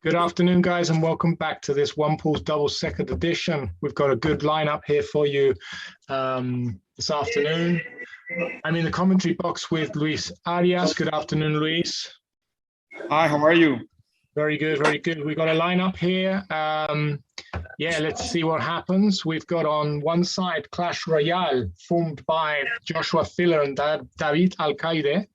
Good afternoon, guys, and welcome back to this One Pool's double second edition. We've got a good lineup here for you this afternoon. I'm in the commentary box with Luis Arias. Good afternoon, Luis. Hi, how are you? Very good, very good. We've got a lineup here. Yeah, let's see what happens. We've got on one side Clash Royale, formed by Joshua Filler and David ALCAIDE.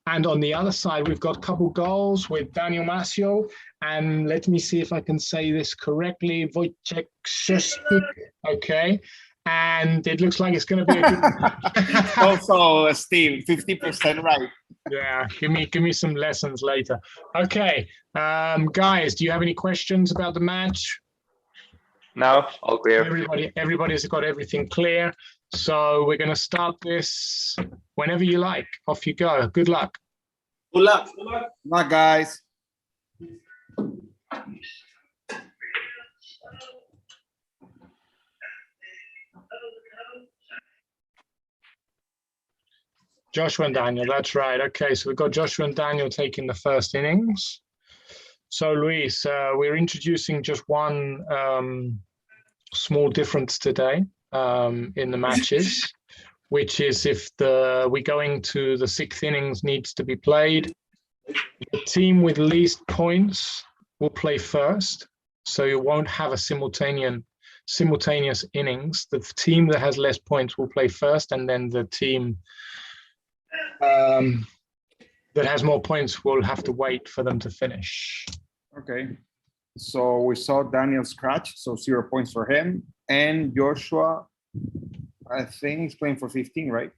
And on the other side, we've got couple goals with Daniel MACIOL. And let me see if I can say this correctly. Wojtek, SZEWCZYK, okay. And it looks like it's going to be a good match. Also, Steve, 50% right. Yeah, give me some lessons later. Okay, guys, do you have any questions about the match? No, all clear. Everybody's got everything clear. So we're going to start this whenever you like. Off you go. Good luck. Good luck. Good luck. Good luck, guys. Joshua and Daniel, that's right. Okay, so we've got Joshua and Daniel taking the first innings. So Luis, we're introducing just one small difference today in the matches, which is if we're going to the sixth innings needs to be played, the team with least points will play first. So you won't have a simultaneous innings. The team that has less points will play first, and then the team that has more points will have to wait for them to finish. Okay. So we saw Daniel scratch, so 0 points for him. And Joshua, I think he's playing for 15, right?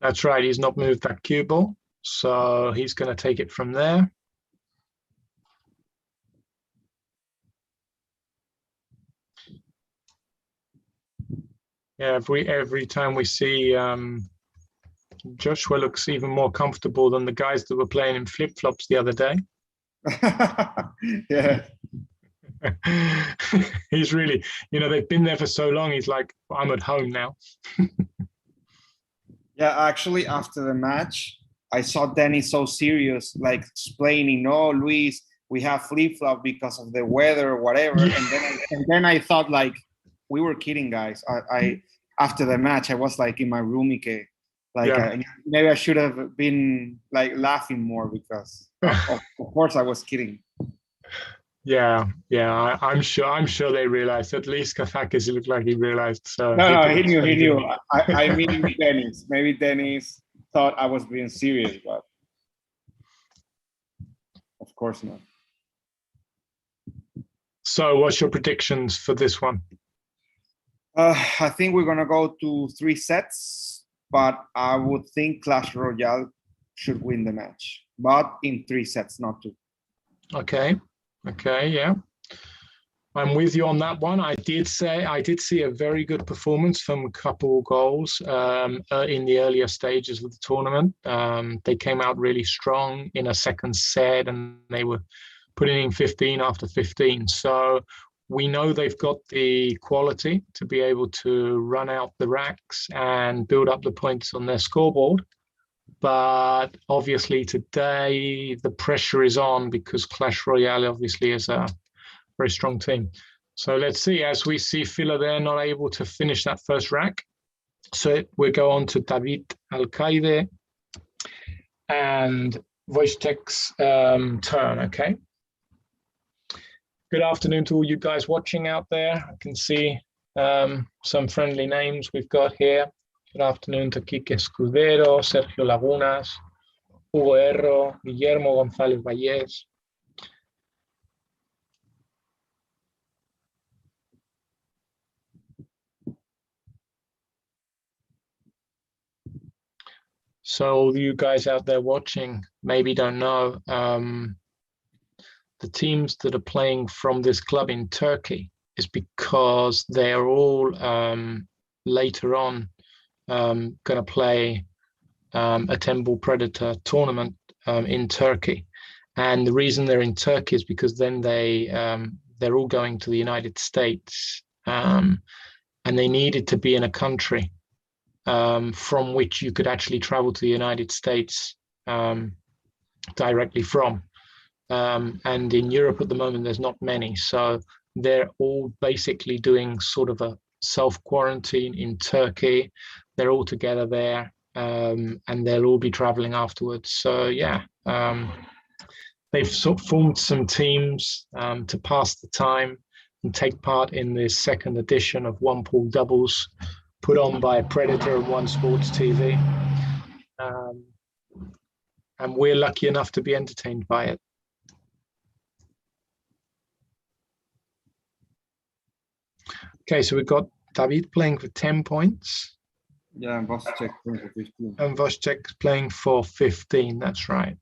That's right. He's not moved that cue ball, so he's going to take it from there. Yeah, every time we see Joshua looks even more comfortable than the guys that were playing in flip-flops the other day. Yeah. He's really, they've been there for so long. He's like, I'm at home now. Yeah, actually, after the match, I saw Danny so serious, like explaining, "No, Luis, we have flip-flop because of the weather or whatever." Yeah. And then I thought, like, we were kidding, guys. I after the match, I was like in my room, like Yeah. maybe I should have been like laughing more because of course I was kidding. Yeah, I'm sure they realized. At least Kafakis, it looked like he realized. So No, he knew. I mean, Dennis. Maybe Dennis thought I was being serious, but of course not. So, what's your predictions for this one? I think we're gonna go to 3 sets, but I would think Clash Royale should win the match, but in 3 sets, not 2. Okay, yeah, I'm with you on that one. I did see a very good performance from a couple goals in the earlier stages of the tournament. They came out really strong in a second set, and they were putting in 15 after 15. So we know they've got the quality to be able to run out the racks and build up the points on their scoreboard. But obviously today the pressure is on because Clash Royale obviously is a very strong team. So let's see, as we see Filler there not able to finish that first rack. So we go on to David ALCAIDE and Wojtek's turn, okay? Good afternoon to all you guys watching out there. I can see some friendly names we've got here. Good afternoon to Quique Escudero, Sergio Lagunas, Hugo Erro, Guillermo González Vallés. So all you guys out there watching maybe don't know, the teams that are playing from this club in Turkey is because they are all later on going to play a Temple Predator tournament in Turkey. And the reason they're in Turkey is because then they're all going to the United States, and they needed to be in a country from which you could actually travel to the United States directly from. and in Europe at the moment, there's not many. So they're all basically doing sort of a self-quarantine in Turkey. They're all together there, and they'll all be traveling afterwards. So yeah, they've sort of formed some teams to pass the time and take part in this second edition of One Pool Doubles put on by Predator and One Sports TV. And we're lucky enough to be entertained by it. Okay, so we've got David playing for 10 points. Yeah, and Wojtek playing for 15. And Wojtek playing for 15, that's right.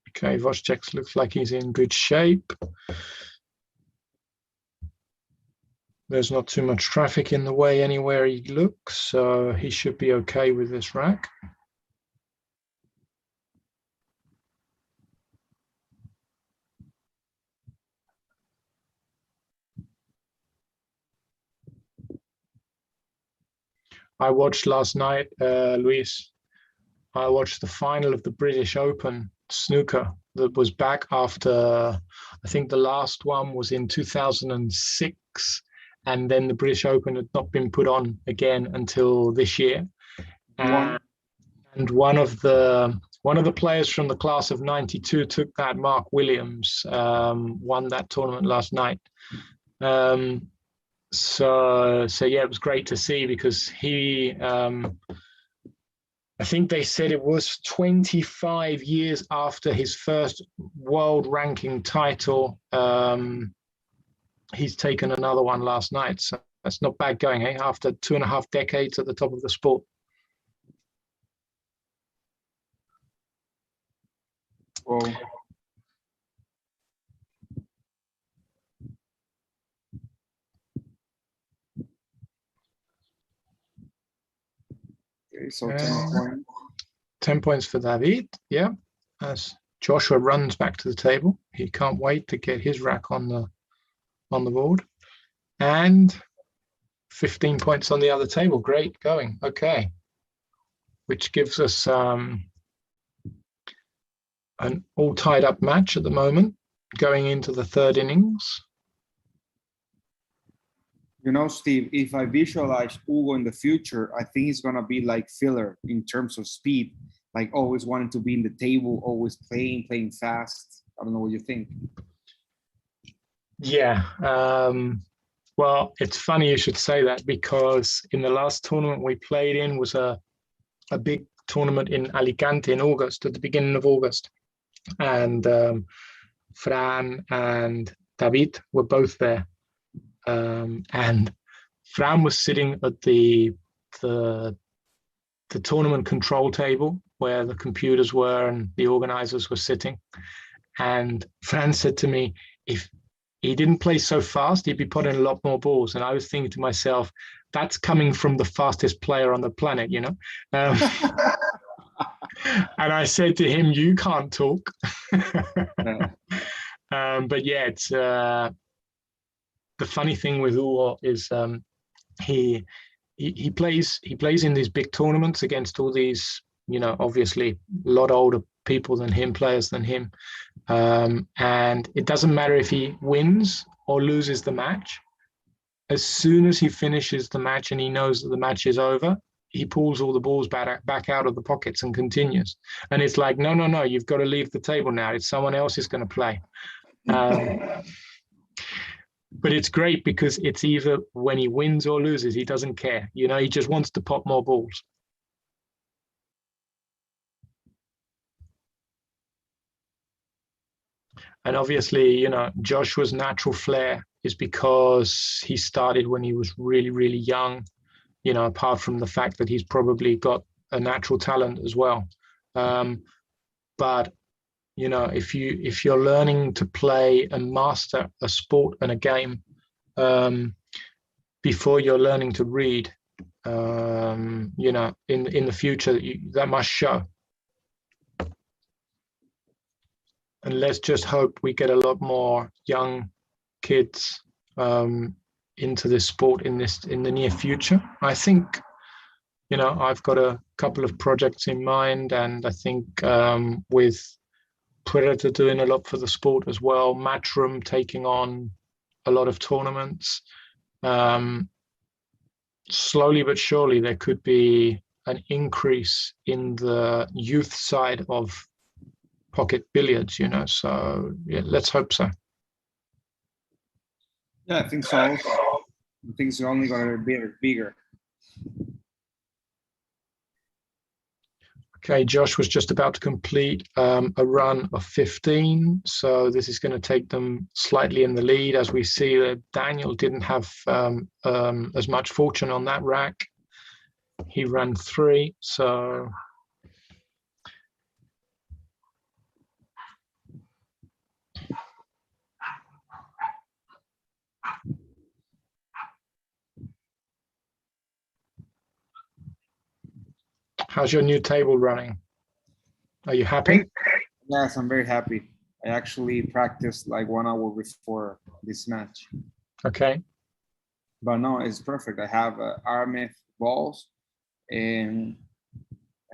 Okay, Wojtek looks like he's in good shape. There's not too much traffic in the way anywhere he looks, so he should be okay with this rack. I watched last night, Luis, I watched the final of the British Open snooker that was back after, I think the last one was in 2006. And then the British Open had not been put on again until this year. And one of the players from the class of '92 took that. Mark Williams won that tournament last night. So yeah, it was great to see because he, I think they said it was 25 years after his first world ranking title. He's taken another one last night, so that's not bad going, eh? After 2.5 decades at the top of the sport. Well, okay, so 10 points. 10 points for David, yeah. As Joshua runs back to the table, he can't wait to get his rack on the board. And 15 points on the other table. Great going. Okay. Which gives us an all tied up match at the moment, going into the third innings. You know, Steve, if I visualize Hugo in the future, I think it's going to be like filler in terms of speed, like always wanting to be in the table, always playing fast. I don't know what you think. Yeah. Well, it's funny you should say that because in the last tournament we played in was a big tournament in Alicante in August, at the beginning of August. And Fran and David were both there. And Fran was sitting at the tournament control table where the computers were and the organizers were sitting. And Fran said to me, if he didn't play so fast, he'd be putting a lot more balls. And I was thinking to myself, that's coming from the fastest player on the planet, you know? And I said to him, you can't talk. But yeah, it's the funny thing with Hugo is he plays in these big tournaments against all these, you know, obviously a lot older people than him, players than him. And it doesn't matter if he wins or loses the match. As soon as he finishes the match and he knows that the match is over, he pulls all the balls back out of the pockets and continues. And it's like, no, you've got to leave the table now. It's someone else is going to play. But it's great because it's either when he wins or loses, he doesn't care. You know, he just wants to pop more balls. And obviously, you know, Joshua's natural flair is because he started when he was really, really young, you know, apart from the fact that he's probably got a natural talent as well. But, you know, if you're learning to play and master a sport and a game before you're learning to read, you know, in the future, that must show. And let's just hope we get a lot more young kids into this sport in the near future. I think, you know, I've got a couple of projects in mind, and I think with Predator doing a lot for the sport as well, Matchroom taking on a lot of tournaments, slowly but surely there could be an increase in the youth side of pocket billiards, you know, so yeah, let's hope so. Yeah, I think so. I think it's only going to be bigger. Okay, Josh was just about to complete a run of 15, so this is going to take them slightly in the lead. As we see that Daniel didn't have as much fortune on that rack. He ran 3, so how's your new table running? Are you happy? Yes, I'm very happy. I actually practiced like 1 hour before this match. Okay. But no, it's perfect. I have Armith balls, and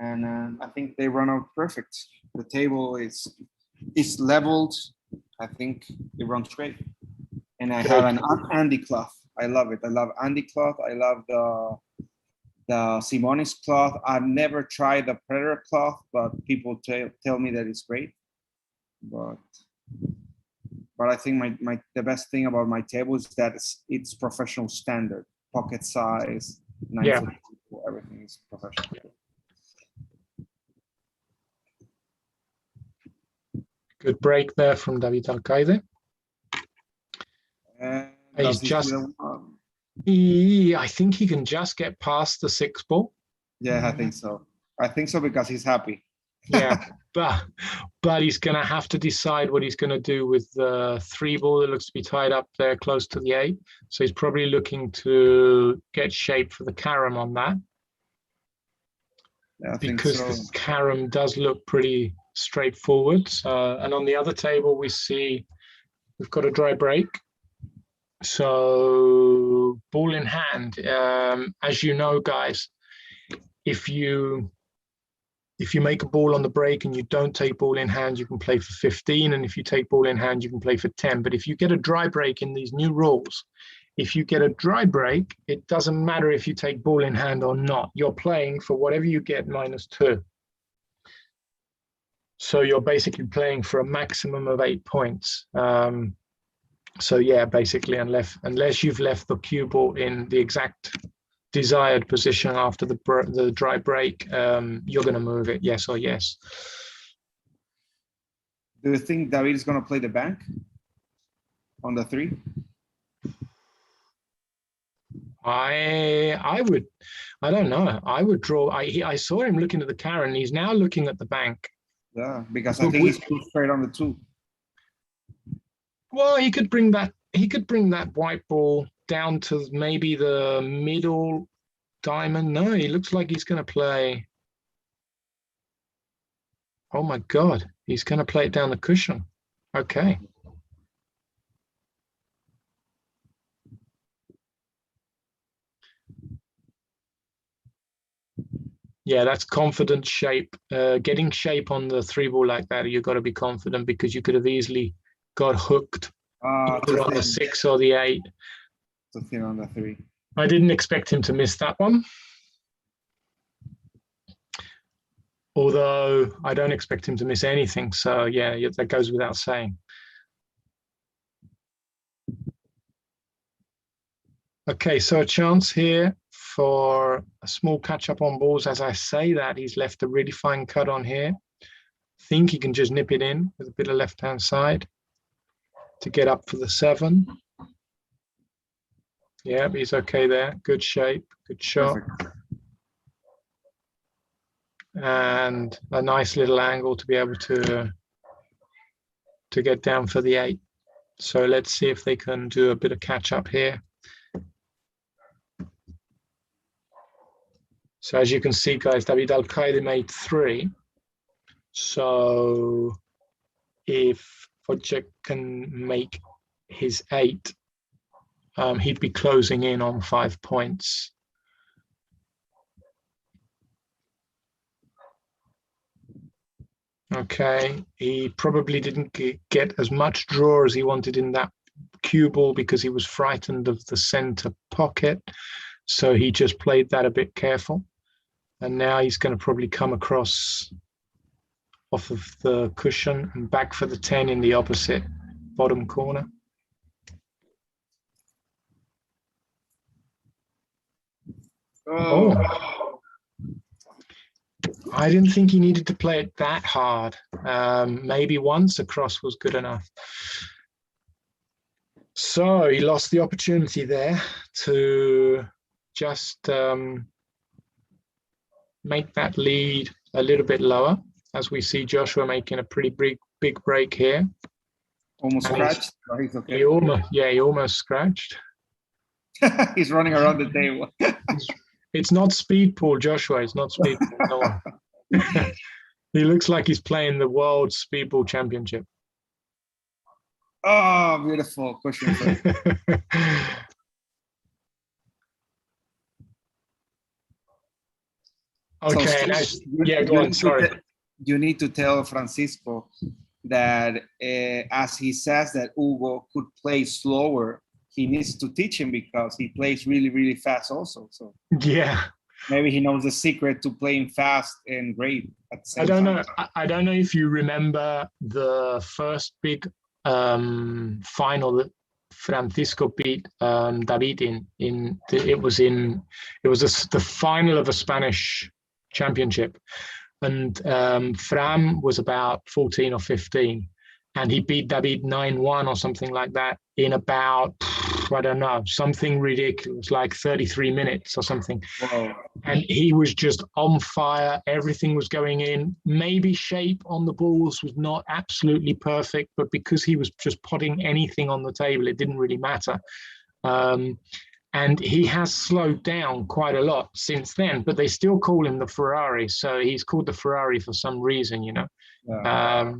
I think they run out perfect. The table is leveled. I think it runs great. And I have an Andy cloth. I love it. I love Andy cloth. I love the Simonis cloth. I've never tried the Predator cloth, but people tell me that it's great. But I think the best thing about my table is that it's professional standard, pocket size, 9 foot, everything is professional. Good break there from David ALCAIDE. He's just, I think he can just get past the 6 ball. Yeah, I think so. I think so because he's happy. Yeah, but he's going to have to decide what he's going to do with the 3 ball that looks to be tied up there close to the 8. So he's probably looking to get shape for the carom on that. Yeah, I because think so. the carom does look pretty straightforward. And on the other table, we see we've got a dry break. So ball in hand, as you know, guys, if you make a ball on the break and you don't take ball in hand, you can play for 15. And if you take ball in hand, you can play for 10. But if you get a dry break in these new rules, if you get a dry break, it doesn't matter if you take ball in hand or not. You're playing for whatever you get -2. So you're basically playing for a maximum of 8 points. So yeah, basically, unless you've left the cue ball in the exact desired position after the dry break, you're going to move it, yes or yes. Do you think David is going to play the bank on the 3? I would, I don't know. I would draw. I saw him looking at the carom. He's now looking at the bank. Yeah, because I think he's too straight on the 2. Well, he could bring that. He could bring that white ball down to maybe the middle diamond. No, he looks like he's going to play. Oh my God, he's going to play it down the cushion. Okay. Yeah, that's confident shape. Getting shape on the 3 ball like that, you've got to be confident because you could have easily got hooked either on the 6 or the 8. To thin on the 3. I didn't expect him to miss that one. Although I don't expect him to miss anything. So yeah, that goes without saying. Okay, so a chance here for a small catch up on balls. As I say that, he's left a really fine cut on here. Think he can just nip it in with a bit of left-hand side to get up for the 7. Yeah, he's okay there. Good shape, good shot. Perfect. And a nice little angle to be able to get down for the 8. So let's see if they can do a bit of catch up here. So as you can see, guys, David ALCAIDE made 3. So if Wojtek can make his 8, he'd be closing in on 5 points. Okay, he probably didn't get as much draw as he wanted in that cue ball because he was frightened of the center pocket. So he just played that a bit careful. And now he's going to probably come across off of the cushion and back for the 10 in the opposite bottom corner. Oh. I didn't think he needed to play it that hard. Maybe once across was good enough. So he lost the opportunity there to just make that lead a little bit lower, as we see Joshua making a pretty big break here. Almost scratched, but he's okay. He almost scratched. He's running around the table. It's not speed pool, Joshua. It's not speed pool. No. He looks like he's playing the World Speedball Championship. Oh, beautiful cushion. Okay, so go on. Sorry. You need to tell Francisco that as he says that Hugo could play slower, he needs to teach him because he plays really fast also. So yeah, maybe he knows the secret to playing fast and great at the same I don't time. know. I don't know if you remember the first big final that Francisco beat David in. It was the final of a Spanish championship, and Fran was about 14 or 15, and he beat David 9-1 or something like that in about, I don't know, something ridiculous, like 33 minutes or something. Whoa. And he was just on fire. Everything was going in. Maybe shape on the balls was not absolutely perfect, but because he was just putting anything on the table, it didn't really matter. And he has slowed down quite a lot since then, but they still call him the Ferrari. So he's called the Ferrari for some reason, you know. Yeah.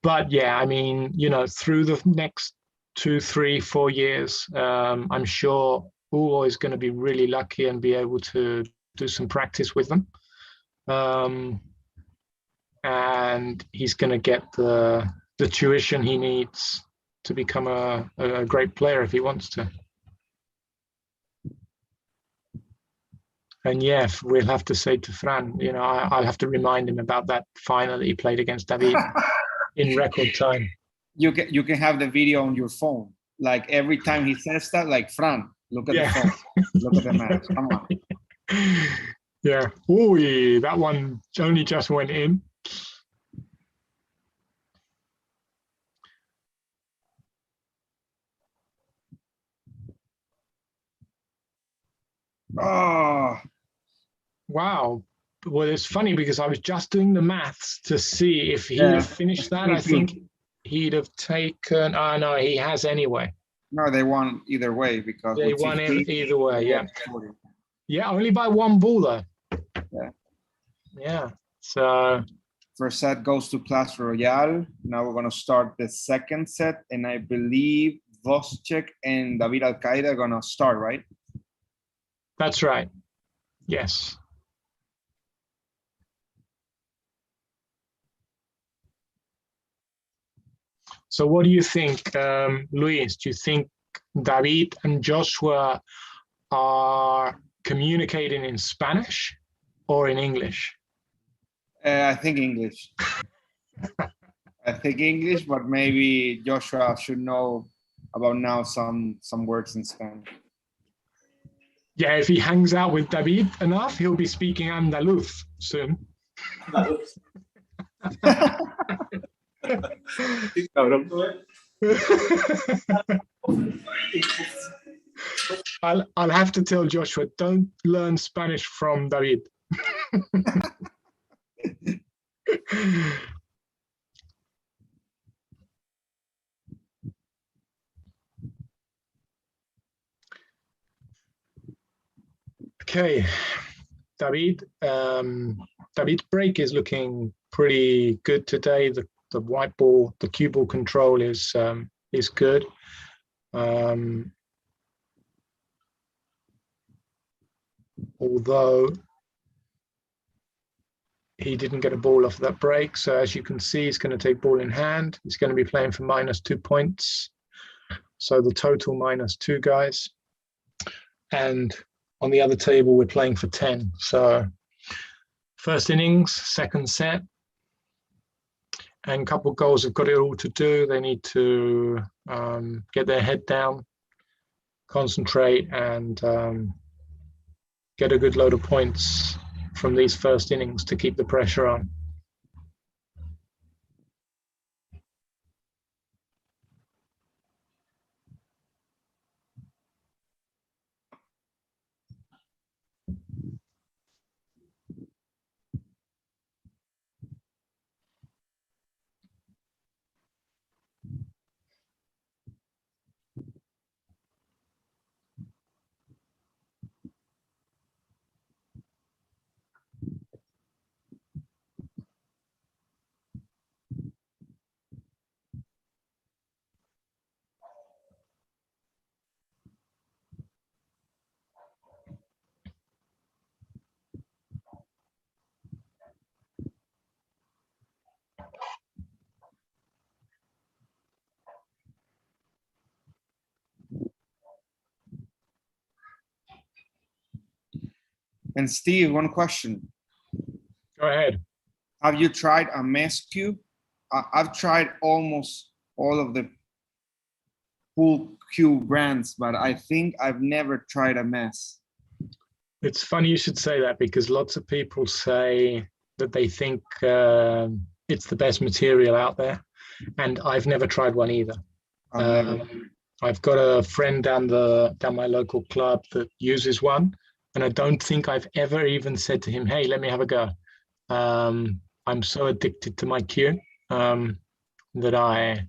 But yeah, I mean, you know, through the next 2, 3, 4 years, I'm sure Hugo is going to be really lucky and be able to do some practice with them. And he's going to get the tuition he needs to become a great player if he wants to. And yeah, we'll have to say to Fran, you know, I'll have to remind him about that final that he played against David in record time. You can have the video on your phone. Like every time he says that, like, Fran, look at the phone. Look at the match. Come on. Yeah. Ooh, that one only just went in. Oh. Wow. Well, it's funny because I was just doing the maths to see if he'd have finished that. I think he'd have taken. Oh, no, he has anyway. No, they won either way because they won 15, either way. Yeah. 40. Yeah, only by 1 ball though. Yeah. Yeah. So first set goes to Clash Royale. Now we're gonna start the second set, and I believe SZEWCZYK and David ALCAIDE are gonna start, right? That's right. Yes. So what do you think, Luis? Do you think David and Joshua are communicating in Spanish or in English? I think English. I think English, but maybe Joshua should know about now some words in Spanish. Yeah, if he hangs out with David enough, he'll be speaking Andaluz soon. I'll have to tell Joshua, don't learn Spanish from David. Okay, David. David's break is looking pretty good today. The white ball, the cue ball control is good. although he didn't get a ball off that break. So as you can see, he's going to take ball in hand. He's going to be playing for -2 points. So the total -2, guys. And on the other table, we're playing for 10. So first innings, second set. And a couple of goals have got it all to do. They need to get their head down, concentrate, and get a good load of points from these first innings to keep the pressure on. And Steve, one question. Go ahead. Have you tried a mess cube? I've tried almost all of the pool cube brands, but I think I've never tried a mess. It's funny you should say that, because lots of people say that they think it's the best material out there, and I've never tried one either. I've got a friend down my local club that uses one, and I don't think I've ever even said to him, "Hey, let me have a go." I'm so addicted to my cue that I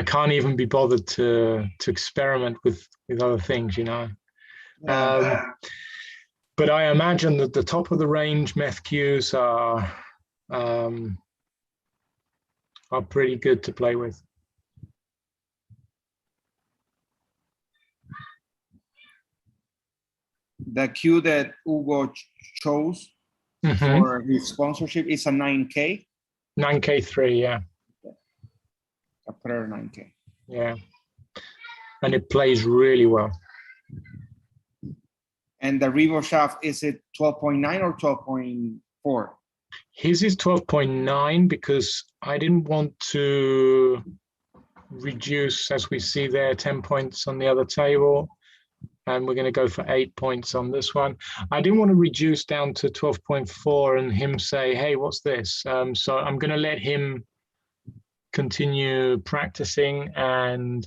can't even be bothered to experiment with other things, you know. But I imagine that the top of the range meth cues are pretty good to play with. The cue that Hugo chose for his sponsorship is a 9K. 9K3, yeah. A Prayer 9K. Yeah. And it plays really well. And the Revo shaft, is it 12.9 or 12.4? His is 12.9 because I didn't want to reduce, as we see there, 10 points on the other table. And we're going to go for 8 points on this one. I didn't want to reduce down to 12.4 and him say, "Hey, what's this?" So I'm going to let him continue practicing, and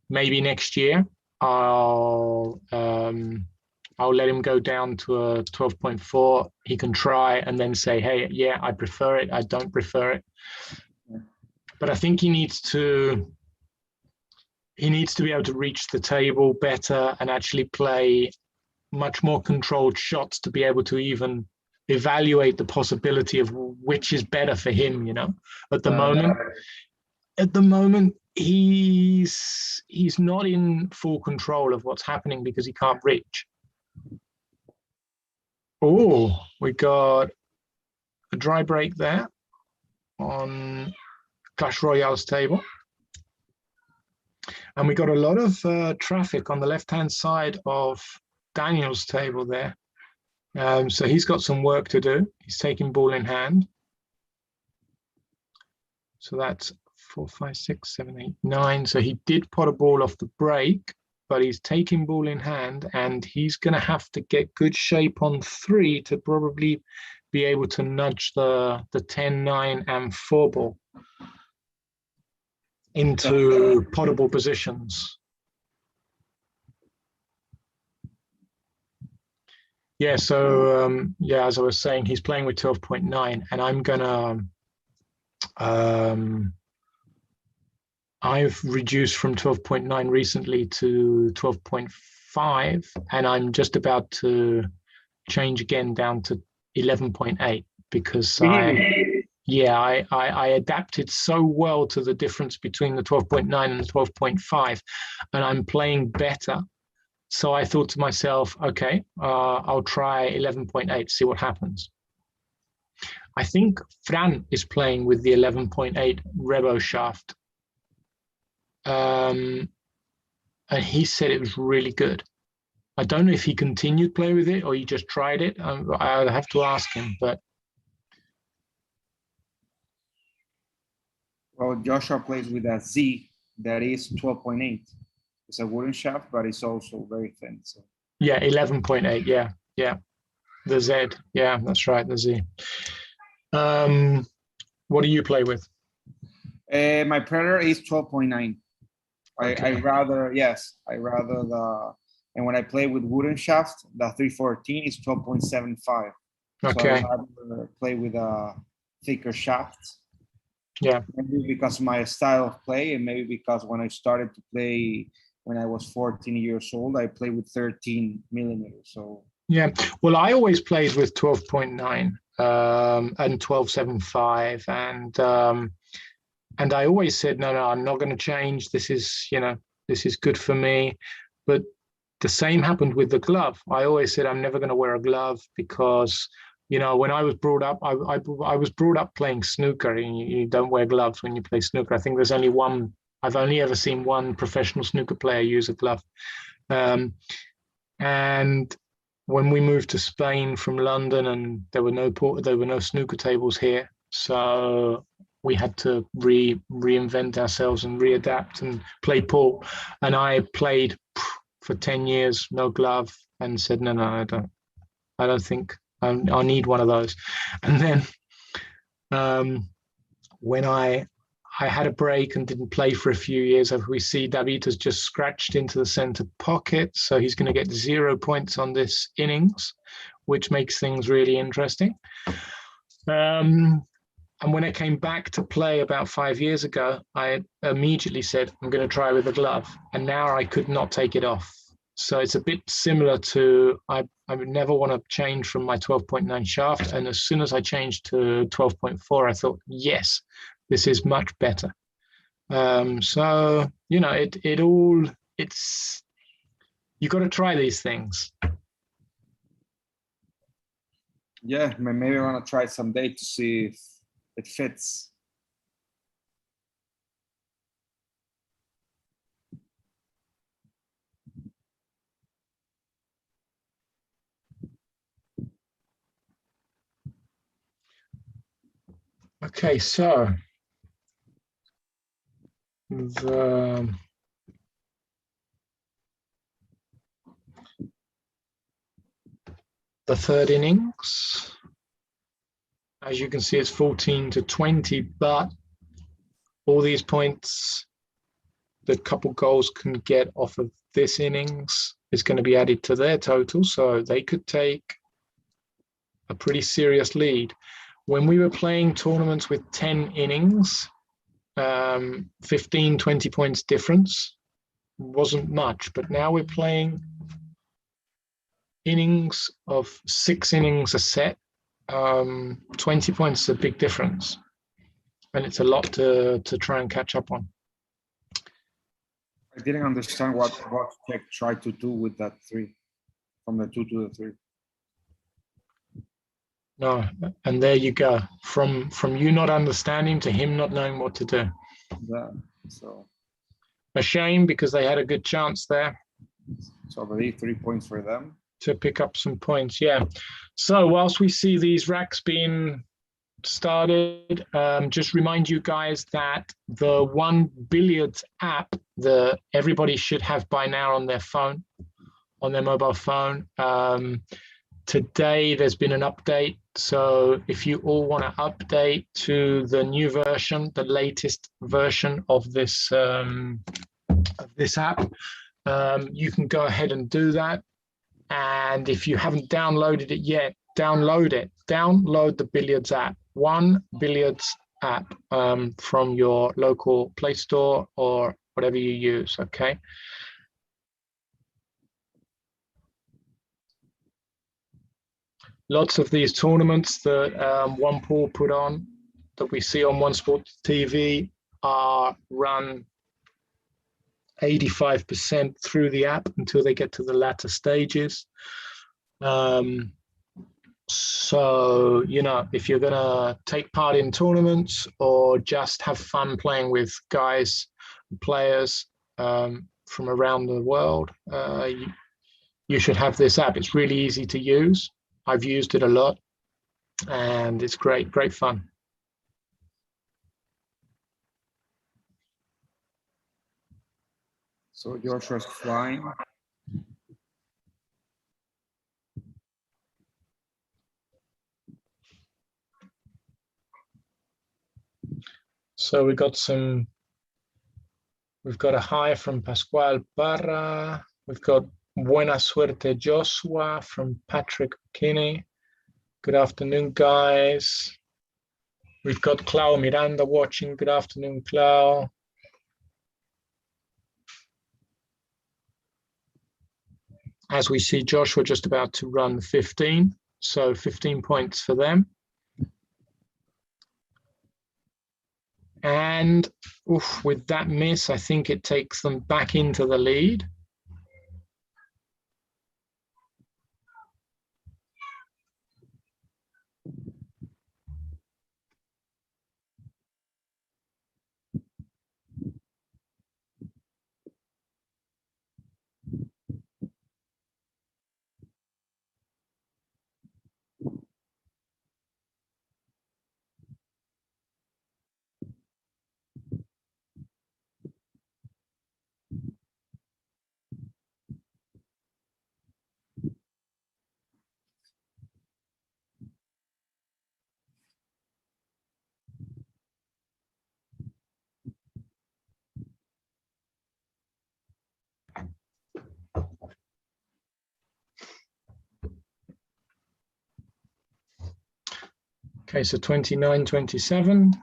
maybe next year I'll let him go down to a 12.4. He can try and then say, "Hey, yeah, I prefer it. I don't prefer it." But I think he needs to be able to reach the table better and actually play much more controlled shots to be able to even evaluate the possibility of which is better for him, you know. At the moment, he's not in full control of what's happening because he can't reach. Oh, we got a dry break there on Clash Royale's table. And we got a lot of traffic on the left-hand side of Daniel's table there. So he's got some work to do. He's taking ball in hand. So that's 4, 5, 6, 7, 8, 9. So he did pot a ball off the break, but he's taking ball in hand, and he's going to have to get good shape on 3 to probably be able to nudge the 10, 9, and 4 ball into potable positions. Yeah, so yeah, as I was saying, he's playing with 12.9, and I'm gonna I've reduced from 12.9 recently to 12.5, and I'm just about to change again down to 11.8 because I adapted so well to the difference between the 12.9 and the 12.5, and I'm playing better So I thought to myself, okay, I'll try 11.8, see what happens. I think Fran is playing with the 11.8 Rebo shaft. And he said it was really good. I don't know if he continued playing with it or he just tried it. I'll have to ask him, but. Well, Joshua plays with a Z that is 12.8. It's a wooden shaft, but it's also very thin. So. Yeah, 11.8. Yeah. The Z. Yeah, that's right. The Z. What do you play with? My Predator is 12.9. Okay. I rather the, and when I play with wooden shaft, the 314 is 12.75. Okay. So I rather play with a thicker shaft. Yeah. Maybe because of my style of play, and maybe because when I started to play when I was 14 years old, I played with 13 millimeters. So yeah, well, I always played with 12.9 and 12.75, and I always said, no, I'm not going to change. This is good for me. But the same happened with the glove. I always said I'm never going to wear a glove because, when I was brought up, I was brought up playing snooker, and you don't wear gloves when you play snooker. I think there's only one. I've only ever seen one professional snooker player use a glove. And when we moved to Spain from London, and there were no snooker tables here, so we had to reinvent ourselves and readapt and play pool. And I played for 10 years, no glove, and said, no, I don't think I need one of those. And then when I had a break and didn't play for a few years, we see David's just scratched into the center pocket, so he's going to get 0 points on this innings, which makes things really interesting. And when I came back to play about 5 years ago, I immediately said, I'm going to try with a glove, and now I could not take it off. So it's a bit similar to, I would never want to change from my 12.9 shaft. And as soon as I changed to 12.4, I thought, yes, this is much better. So, you got to try these things. Yeah, maybe I want to try someday to see if it fits. Okay, so the third innings, as you can see, it's 14-20, but all these points, the couple goals can get off of this innings is going to be added to their total, so they could take a pretty serious lead. When we were playing tournaments with 10 innings, 15, 20 points difference wasn't much, but now we're playing innings of 6 innings a set. 20 points is a big difference, and it's a lot to try and catch up on. I didn't understand what Wojtek tried to do with that 3, from the 2 to the 3. No, and there you go. From you not understanding to him not knowing what to do. Yeah, so a shame because they had a good chance there. So already 3 points for them. To pick up some points, yeah. So whilst we see these racks being started, just remind you guys that the One Billiards app, everybody should have by now on their phone, on their mobile phone. Today there's been an update, so if you all want to update to the new version, the latest version of this app, you can go ahead and do that. And if you haven't downloaded it yet, download it. Download the Billiards app, One Billiards app, from your local Play Store or whatever you use, okay? Lots of these tournaments that One Pool put on, that we see on One Sport TV, are run 85% through the app until they get to the latter stages. So, you know, if you're going to take part in tournaments or just have fun playing with guys, players from around the world, you should have this app. It's really easy to use. I've used it a lot and it's great fun. So Joshua's flying. So we've got a hi from Pascual Barra. We've got Buena Suerte Joshua from Patrick Kinney. Good afternoon, guys. We've got Clau Miranda watching. Good afternoon, Clau. As we see Joshua just about to run 15, so 15 points for them. And with that miss, I think it takes them back into the lead. Okay, so 29-27.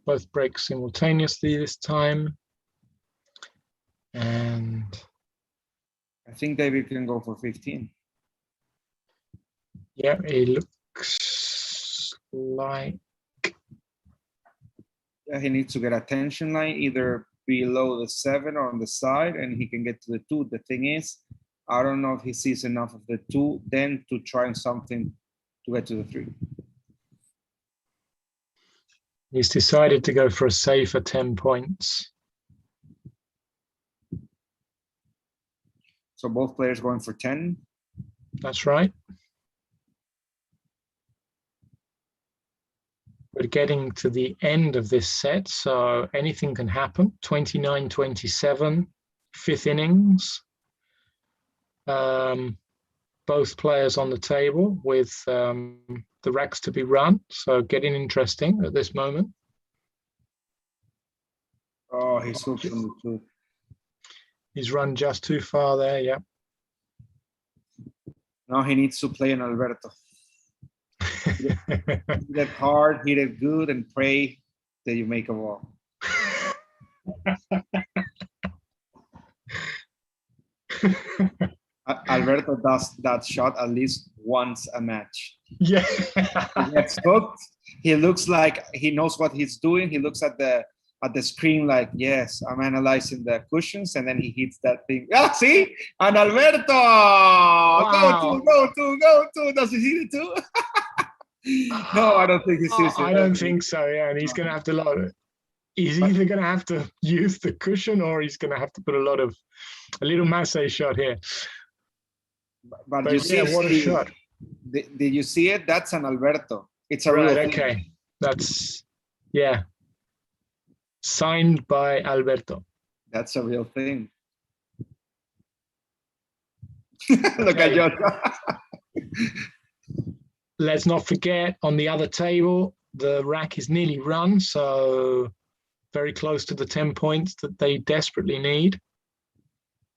Both break simultaneously this time. And I think David can go for 15. yeah, it looks like. Yeah, he needs to get a tension line either below the 7 or on the side, and he can get to the 2. The thing is, I don't know if he sees enough of the 2 then to try something to get to the 3. He's decided to go for a safer 10 points. So both players going for 10. That's right. We're getting to the end of this set, so anything can happen. 29-27, 5th innings. Both players on the table with the racks to be run, so getting interesting at this moment. Oh, he's hooked from the 2. He's run just too far there, yeah. Now he needs to play an Alberto. Hit it hard, hit it good, and pray that you make a ball. Alberto does that shot at least once a match. Yeah. He gets hooked. He looks like he knows what he's doing. He looks at the screen like, yes, I'm analyzing the cushions, and then he hits that thing. Ah, see? And Alberto! Wow. Go to. Does he hit it too? No, I don't think he sees it. I don't think so, yeah. And he's going to have to load it. He's either going to have to use the cushion or he's going to have to put a little Massey shot here. But you see, what a shot. Did you see it? That's an Alberto. It's a Right, real okay. thing. That's, yeah. Signed by Alberto. That's a real thing. Look at Jota. Let's not forget, on the other table, the rack is nearly run, so very close to the 10 points that they desperately need.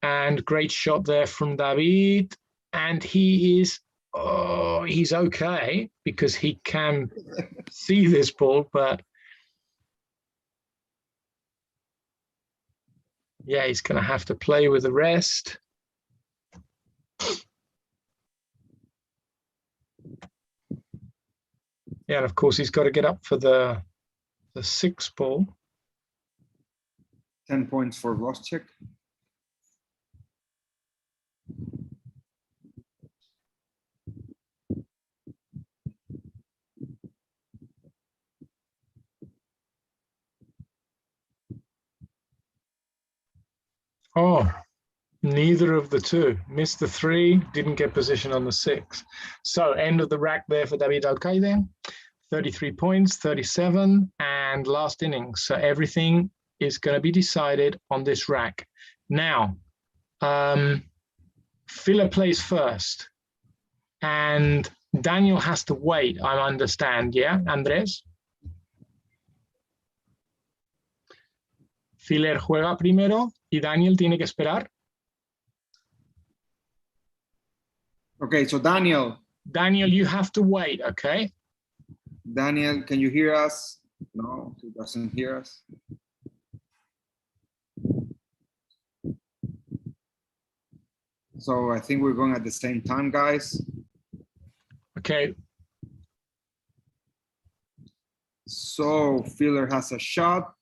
And great shot there from David. And he is, he's okay because he can see this ball, but yeah, he's going to have to play with the rest. Yeah, and of course he's got to get up for the the 6th ball. 10 points for Wojtek. Oh, neither of the two. Missed the 3, didn't get position on the 6. So end of the rack there for David ALCAIDE. 33 points, 37, and last innings. So everything is going to be decided on this rack. Now, Filler plays first, and Daniel has to wait, I understand, yeah, Andrés? Filler juega primero y Daniel tiene que esperar. Okay, so Daniel. Daniel, you have to wait, okay? Daniel, can you hear us? No, he doesn't hear us. So I think we're going at the same time, guys. Okay. So Filler has a shot.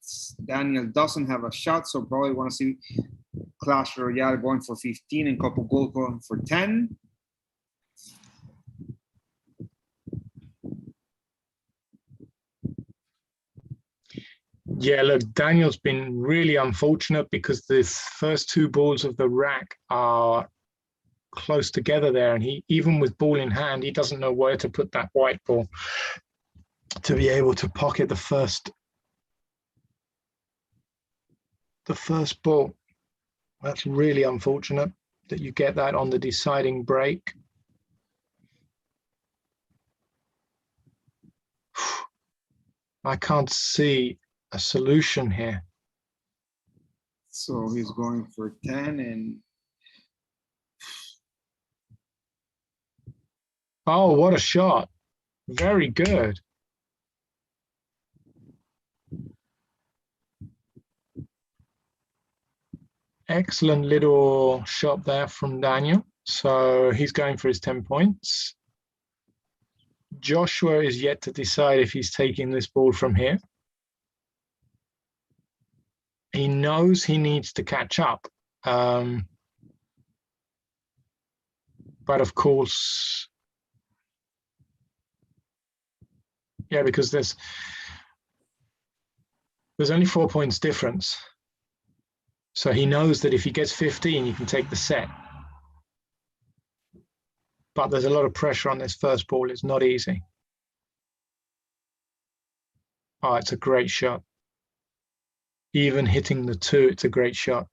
Daniel doesn't have a shot, so probably want to see Clash Royale going for 15 and Couple Gold going for 10. Yeah, look, Daniel's been really unfortunate because the first 2 balls of the rack are close together there, and he, even with ball in hand, he doesn't know where to put that white ball to be able to pocket the first ball. That's really unfortunate that you get that on the deciding break. I can't see a solution here. So he's going for 10 and oh, what a shot. Very good. Excellent little shot there from Daniel. So he's going for his 10 points. Joshua is yet to decide if he's taking this ball from here. He knows he needs to catch up. But of course, yeah, because there's only 4 points difference. So he knows that if he gets 15, he can take the set. But there's a lot of pressure on this first ball. It's not easy. Oh, it's a great shot. Even hitting the 2, it's a great shot.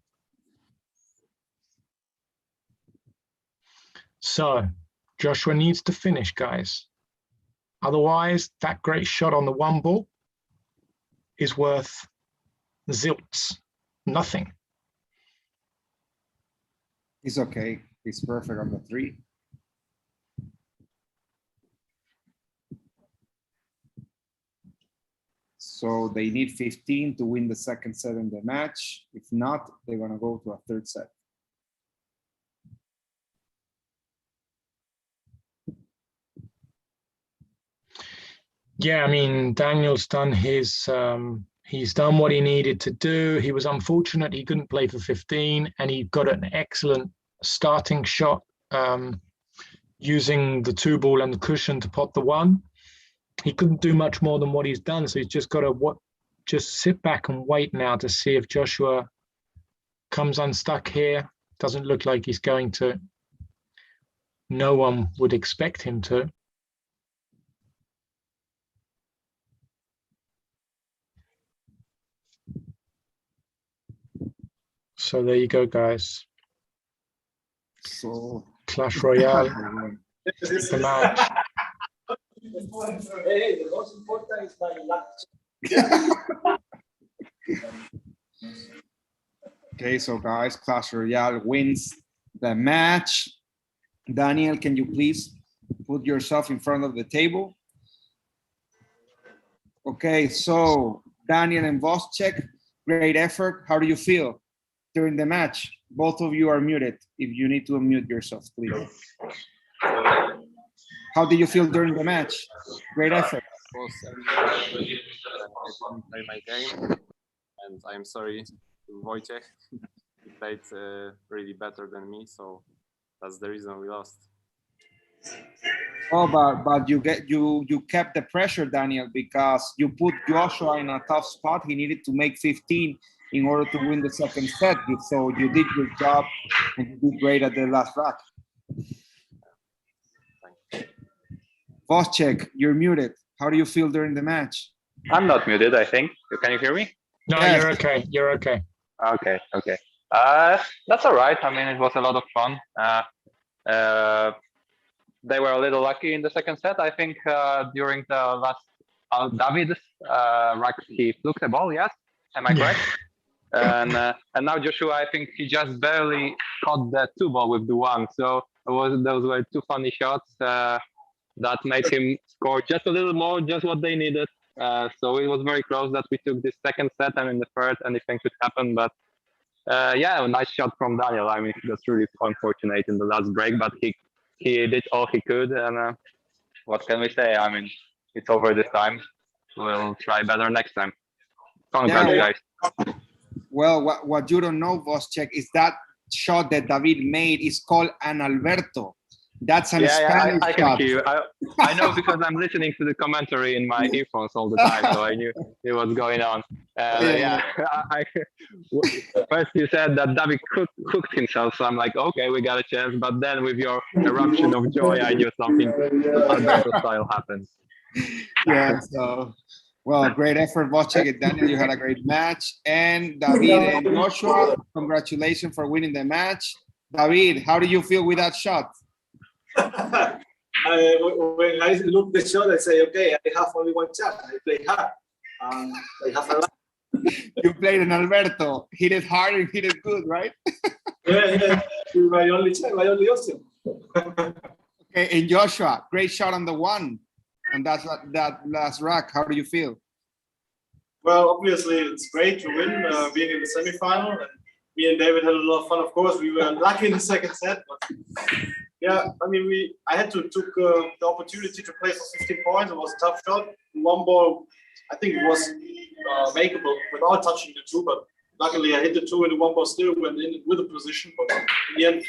So Joshua needs to finish, guys. Otherwise, that great shot on the 1 ball is worth zilts, nothing. he's okay. He's perfect on the 3. So they need 15 to win the 2nd set in the match. If not, they're going to go to a 3rd set. Yeah, I mean, Daniel's done his, he's done what he needed to do. He was unfortunate he couldn't play for 15, and he got an excellent starting shot using the 2 ball and the cushion to pot the 1. He couldn't do much more than what he's done, so he's just got to just sit back and wait now to see if Joshua comes unstuck here. Doesn't look like he's going to. No one would expect him to. So there you go, guys. So Clash Royale, the match. Hey, the most important is my luck. okay, so guys, Clash Royale wins the match. Daniel, can you please put yourself in front of the table? Okay, so Daniel and Wojtek, great effort. How do you feel during the match? Both of you are muted. If you need to unmute yourself, please. How did you feel during the match? Great effort. was I didn't play my game, and I'm sorry to Wojtek. He played really better than me, so that's the reason we lost. Oh, but you kept the pressure, Daniel, because you put Joshua in a tough spot. He needed to make 15 in order to win the second set. So you did your job and you did great at the last rack. Wojtek, you're muted. How do you feel during the match? I'm not muted, I think. Can you hear me? No, Yes. you're okay. You're okay. Okay, okay. That's all right. I mean, it was a lot of fun. They were a little lucky in the second set. I think during the last David's rack, he fluked the ball. Yes, am I correct? And now Joshua, I think he just barely caught the 2 ball with the 1. So those were 2 funny shots that made him score just a little more, just what they needed. So it was very close that we took this second set, and in the third anything could happen. But yeah, a nice shot from Daniel. I mean, that's really unfortunate in the last break, but he did all he could, and what can we say? I mean, it's over this time. We'll try better next time. Congrats, guys. Well, what you don't know, Wojtek, is that shot that David made is called an Alberto. That's an Spanish I can shot. hear you. I know because I'm listening to the commentary in my earphones all the time, so I knew it was going on. First you said that David cooked himself, so I'm like, okay, we got a chance. But then with your eruption of joy, I knew something Alberto style happened. Yeah, so, well, great effort, Wojtek. Daniel, you had a great match. And David and Joshua, congratulations for winning the match. David, how do you feel with that shot? When I look the shot, I say, okay, I have only one shot. I play hard. I have a lot. You played an Alberto. Hit it hard and hit it good, right? Yeah. My only shot, my only option. Okay, and Joshua, great shot on the 1. And that's that last rack. How do you feel? Well, obviously, it's great to win, being in the semifinal. And me and David had a lot of fun. Of course, we were lucky in the second set, but yeah, I mean, I had to took the opportunity to play for 15 points. It was a tough shot. 1 ball, I think it was makeable without touching the 2, but luckily I hit the 2 and the 1 ball still went in with a position. But in the end,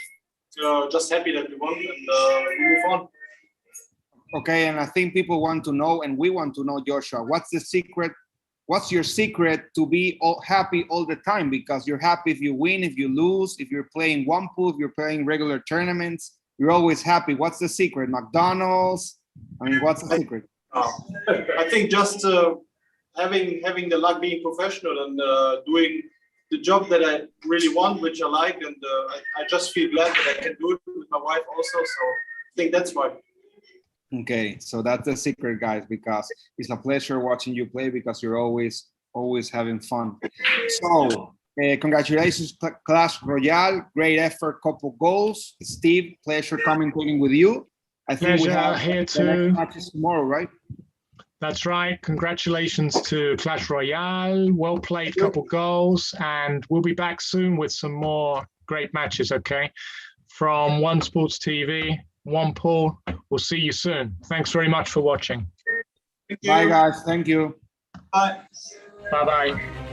just happy that we won and we move on. Okay, and I think people want to know, and we want to know, Joshua, what's the secret? What's your secret to be happy all the time? Because you're happy if you win, if you lose, if you're playing 1 pool, if you're playing regular tournaments, you're always happy. What's the secret? McDonald's? I mean, what's the secret? I think just having the luck, being professional and doing the job that I really want, which I like, and I just feel glad that I can do it with my wife also. So I think that's why. Okay, so that's the secret, guys, because it's a pleasure watching you play because you're always having fun. So congratulations, Clash Royale. Great effort, couple goals. Steve, pleasure commentating with you. I think we have here the too. next matches tomorrow, right? That's right. Congratulations to Clash Royale. Well played, couple goals, and we'll be back soon with some more great matches. Okay, from One Sports TV, One Pool. We'll see you soon. Thanks very much for watching. Bye, guys. Thank you. Bye. Bye-bye.